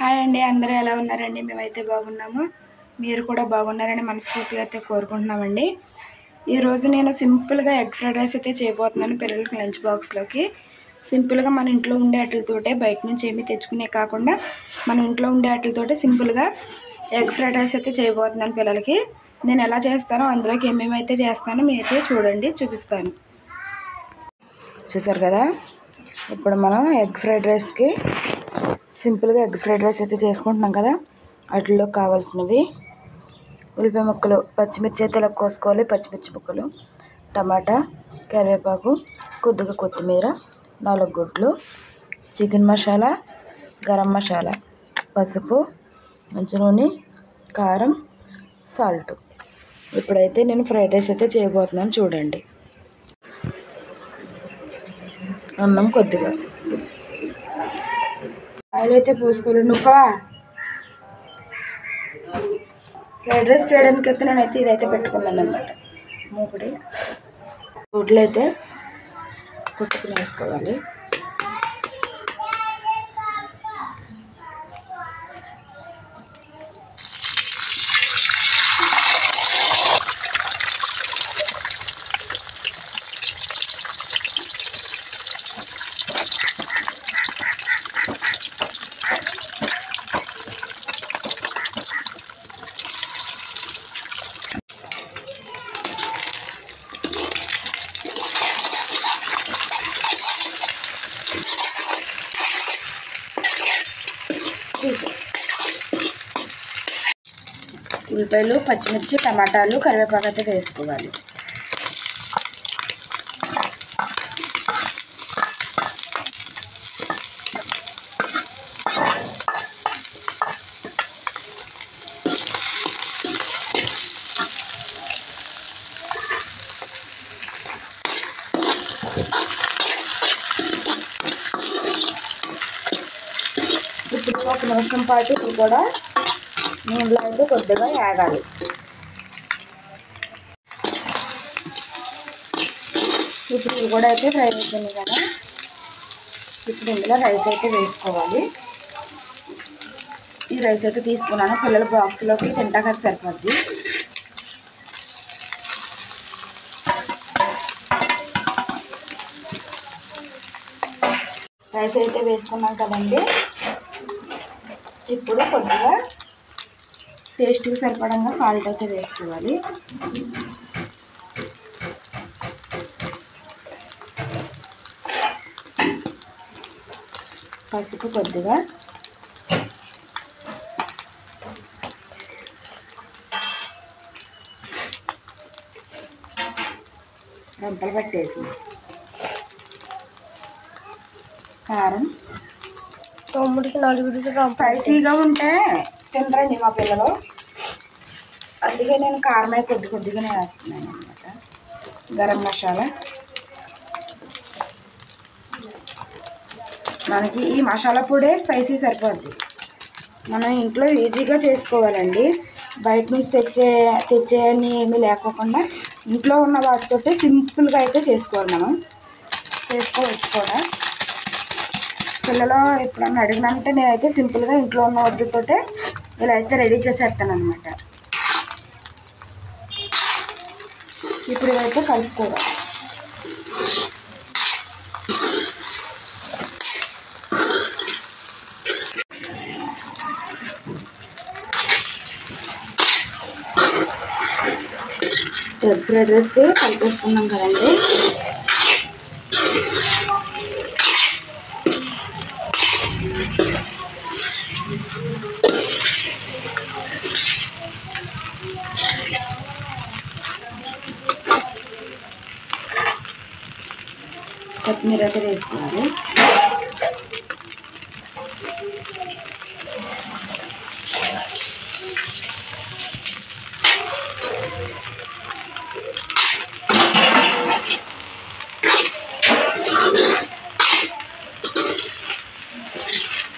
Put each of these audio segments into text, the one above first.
Hi అండి, అందరూ ఎలా ఉన్నారండి? మేమైతే బాగున్నాము. మీరు కూడా బాగున్నారని మనస్ఫూర్తిగా అయితే కోరుకుంటున్నామండి. ఈరోజు నేను సింపుల్గా ఎగ్ ఫ్రైడ్ రైస్ అయితే చేయబోతున్నాను పిల్లలకి లంచ్ బాక్స్లోకి. సింపుల్గా మన ఇంట్లో ఉండే వాటితోటే, బయట నుంచి ఏమీ తెచ్చుకునే కాకుండా మన ఇంట్లో ఉండే వాటితోటే సింపుల్గా ఎగ్ ఫ్రైడ్ రైస్ అయితే చేయబోతున్నాను పిల్లలకి. నేను ఎలా చేస్తానో, అందులోకి ఏమేమి అయితే చేస్తానో మీరైతే చూడండి, చూపిస్తాను. చూసారు కదా, ఇప్పుడు మనం ఎగ్ ఫ్రైడ్ రైస్కి సింపుల్గా ఎగ్ ఫ్రైడ్ రైస్ అయితే చేసుకుంటున్నాం కదా. వాటిలో కావాల్సినవి ఉల్లిపాయ ముక్కలు, పచ్చిమిర్చి అయితే ఇలా కోసుకోవాలి, పచ్చిమిర్చి ముక్కలు, టమాటా, కరివేపాకు, కొద్దిగా కొత్తిమీర, 4 గుడ్లు, చికెన్ మసాలా, గరం మసాలా, పసుపు, మంచి నూనె, కారం, సాల్ట్. ఇప్పుడైతే నేను ఫ్రైడ్ రైస్ అయితే చేయబోతున్నాను చూడండి. అన్నం కొద్దిగా ఆయిల్ అయితే పోసుకోవాలి. నువ్వా ఫ్రైడ్ రైస్ చేయడానికి అయితే నేనైతే ఇదైతే పెట్టుకున్నాను అనమాట. మూకుడి గుడ్లు అయితే కొట్టుకుని వేసుకోవాలి. ఉల్లిపాయలు, పచ్చిమిర్చి, టమాటాలు, కరివేపాకు అయితే వేసుకోవాలి. ఇప్పుడు 1 నిమిషం పాటు ఇది కూడా నూనెలో అయితే కొద్దిగా వేగాలి. ఇప్పుడు ఇది కూడా అయితే ఫ్రై అవుతుంది కదా. ఇప్పుడు ఇందులో రైస్ అయితే వేసుకోవాలి. ఈ రైస్ అయితే తీసుకున్నాను, పిల్లల బాక్స్లోకి తింటాక సరిపోద్ది. రైస్ అయితే వేసుకున్నాం కదండి. ఇప్పుడు కొద్దిగా టేస్ట్కి సరిపడంగా సాల్ట్ అయితే వేసుకోవాలి. పసుపు కొద్దిగా, గంటలు పట్టేసి, కారం. 4 స్పైసీగా ఉంటే తినరండి మా పిల్లలు, అందుకే నేను కారం అయితే కొద్దిగానే వేస్తున్నాను అనమాట. గరం మసాలా, మనకి ఈ మసాలా పొడే స్పైసీ సరిపోద్ది. మనం ఇంట్లో ఈజీగా చేసుకోవాలండి. బయట నుంచి తెచ్చేయని ఏమీ లేకోకుండా ఇంట్లో ఉన్న వాటితోటి సింపుల్గా అయితే చేసుకోవాలి. మనం చేసుకోవచ్చు కూడా. పిల్లలు ఎప్పుడన్నా అడిగినంటే నేనైతే సింపుల్గా ఇంట్లో ఉన్న వాటితోటే ఇలా అయితే రెడీ చేసేస్తాను అనమాట. ఇప్పుడు ఇదైతే కలుపుకోవాలి. ఎగ్ ఫ్రైడ్ రైస్ కలిపేసుకున్నాం కదండి. కొత్తిమీర అయితే వేసుకోవాలి.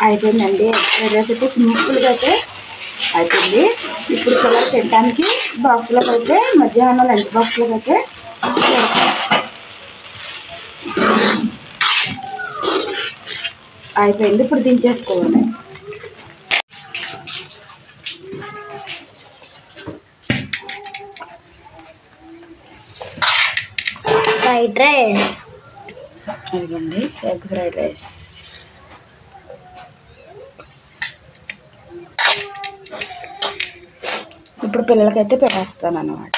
అయిపోయిందండి. ఎగ్ ఫ్రైడ్ రైస్ అయితే సింపుల్గా అయితే అయిపోయింది. ఇప్పుడు పిల్లలు తినడానికి బాక్స్లోకి అయితే, మధ్యాహ్నం లంచ్ బాక్స్లోకి అయితే అయిపోయింది. ఇప్పుడు దించేసుకోవాలి. Fried rice. ఇదిగోండి ఎగ్ ఫ్రైడ్ రైస్. ఇప్పుడు పిల్లలకైతే పెట్టేస్తాను అన్నమాట.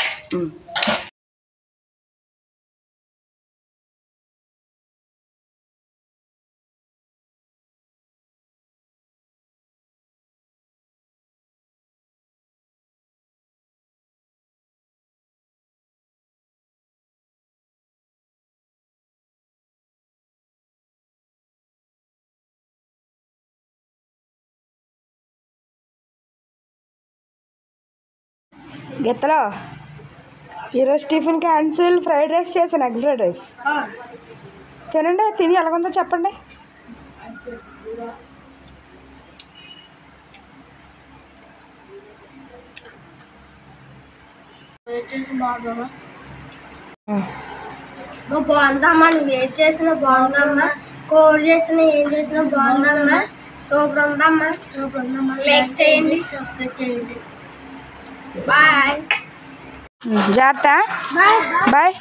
గెత్తలో ఈరోజు టిఫిన్ క్యాన్సిల్. ఫ్రైడ్ రైస్ చేశాను, ఎగ్ ఫ్రైడ్ రైస్. తినండి, తిని ఎలాగుందో చెప్పండి. బాగుందమ్మా, నువ్వు ఏం చేసినా బాగుందమ్మా, కూర చేసినా ఏం చేసినా బాగుందమ్మా, సూపర్ ఉందమ్మా, సూపర్ ఉందమ్మా. లైక్ చేయండి, సబ్స్క్రైబ్ చేయండి. బాయ్. జాగ్రత్త. బాయ్.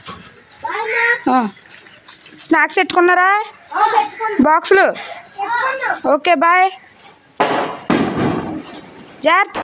స్నాక్స్ పెట్టుకున్నారా బాక్సులు? Okay bye. జాగ్రత్త.